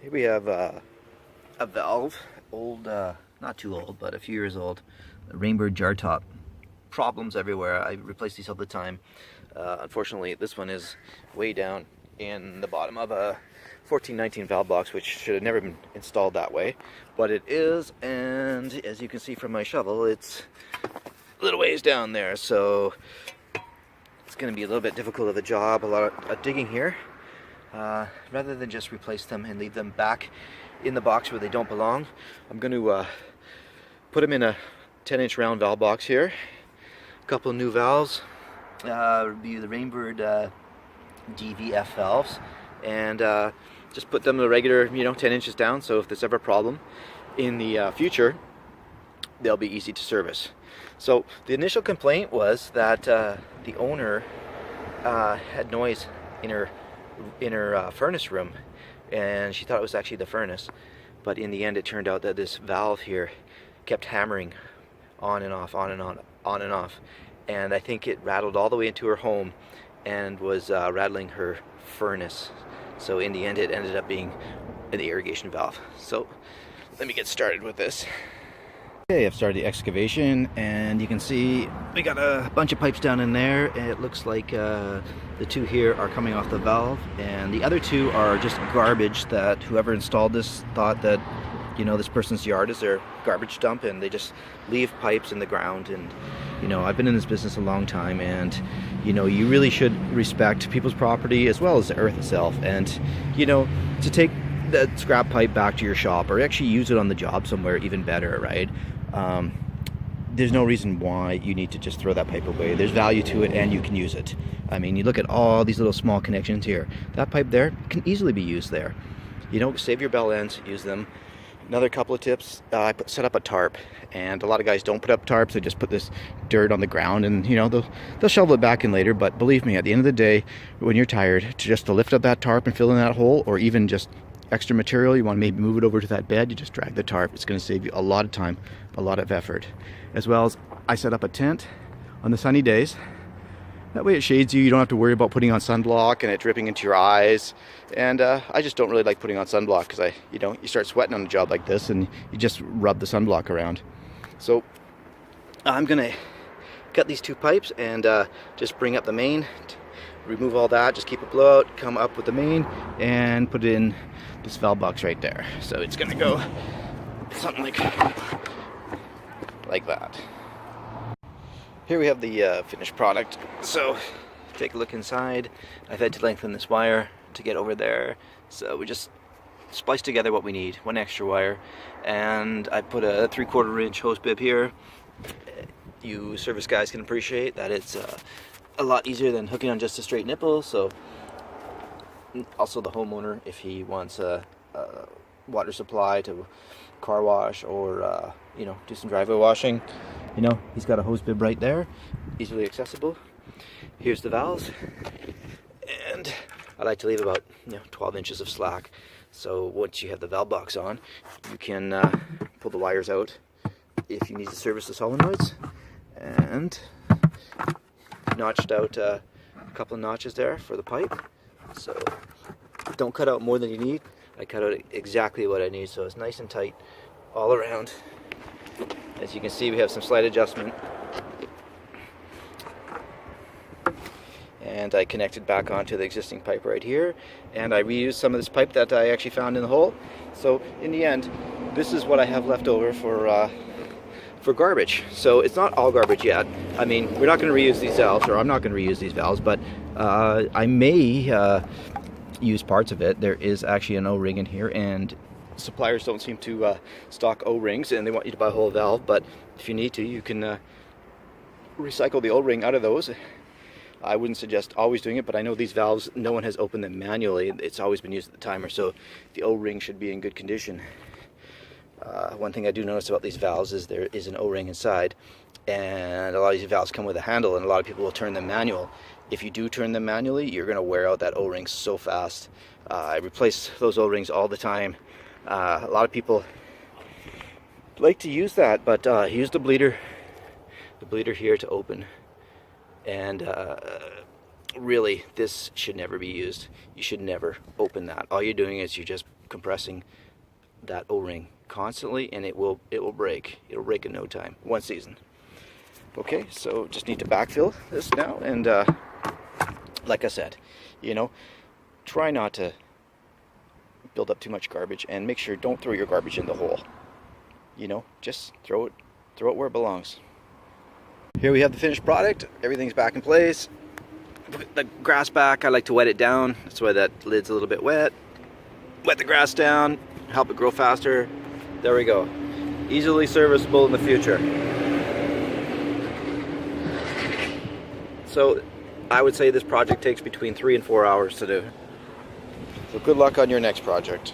Here we have a valve, old, not too old, but a few years old, a Rainbird jar top. Problems everywhere. I replace these all the time. Unfortunately, this one is way down in the bottom of a 1419 valve box, which should have never been installed that way, but it is, and as you can see from my shovel, it's a little ways down there, so it's going to be a little bit difficult of a job, a lot of digging here. Rather than just replace them and leave them back in the box where they don't belong, I'm going to put them in a 10-inch round valve box here. A couple of new valves, would be the Rainbird DVF valves, and just put them the regular, 10 inches down, so if there's ever a problem in the future, they'll be easy to service. So the initial complaint was that the owner had noise in her furnace room, and she thought it was actually the furnace, but in the end it turned out that this valve here kept hammering on and off, on and on, on and off, and I think it rattled all the way into her home and was rattling her furnace. So in the end it ended up being an irrigation valve. So let me get started with this. Okay, I've started the excavation, and you can see we got a bunch of pipes down in there. It looks like the two here are coming off the valve, and the other two are just garbage that whoever installed this thought that, this person's yard is their garbage dump, and they just leave pipes in the ground. And I've been in this business a long time, and you really should respect people's property as well as the earth itself, and to take that scrap pipe back to your shop or actually use it on the job somewhere, even better, right? There's no reason why you need to just throw that pipe away. There's value to it, and you can use it. I mean, you look at all these little small connections here. That pipe there can easily be used there. Save your bell ends, use them. Another couple of tips, set up a tarp, and a lot of guys don't put up tarps. They just put this dirt on the ground, and they'll shovel it back in later. But believe me, at the end of the day, when you're tired, to lift up that tarp and fill in that hole, or even just extra material, you want to maybe move it over to that bed, you just drag the tarp. It's going to save you a lot of time, a lot of effort. As well as I set up a tent on the sunny days. That way it shades you. You don't have to worry about putting on sunblock and it dripping into your eyes. And I just don't really like putting on sunblock because you start sweating on a job like this and you just rub the sunblock around. So I'm going to cut these two pipes and just bring up the main, remove all that, just keep a blowout, come up with the main and put it in this valve box right there. So it's going to go something like that. Here we have the finished product. So take a look inside. I've had to lengthen this wire to get over there. So we just spliced together what we need, one extra wire, and I put a 3/4 inch hose bib here. You service guys can appreciate that it's a lot easier than hooking on just a straight nipple. So also the homeowner, if he wants a water supply to car wash or do some driveway washing, he's got a hose bib right there, easily accessible. Here's the valves, and I like to leave about 12 inches of slack, so once you have the valve box on, you can pull the wires out if you need to service the solenoids, and notched out a couple of notches there for the pipe. So don't cut out more than you need. I cut out exactly what I need, so it's nice and tight all around. As you can see, we have some slight adjustment, and I connected back onto the existing pipe right here, and I reused some of this pipe that I actually found in the hole. So in the end, this is what I have left over for garbage. So it's not all garbage yet. I mean, we're not going to reuse these valves, or I'm not going to reuse these valves, but I may use parts of it. There is actually an O-ring in here, and suppliers don't seem to stock O-rings, and they want you to buy a whole valve, but if you need to, you can recycle the O-ring out of those. I wouldn't suggest always doing it, but I know these valves, no one has opened them manually. It's always been used at the timer, so the O-ring should be in good condition. One thing I do notice about these valves is there is an O-ring inside, and a lot of these valves come with a handle, and a lot of people will turn them manual. If you do turn them manually, you're going to wear out that O-ring so fast. I replace those O-rings all the time. A lot of people like to use that, but use the bleeder here to open. And really, this should never be used. You should never open that. All you're doing is you're just compressing that O-ring constantly, and it will break. It'll break in no time. One season. Okay, so just need to backfill this now, and like I said, you know, try not to build up too much garbage, and make sure don't throw your garbage in the hole. You know, just throw it where it belongs. Here we have the finished product. Everything's back in place. Put the grass back. I like to wet it down. That's why that lid's a little bit wet. Wet the grass down, help it grow faster. There we go. Easily serviceable in the future. So I would say this project takes between 3 and 4 hours to do. So good luck on your next project.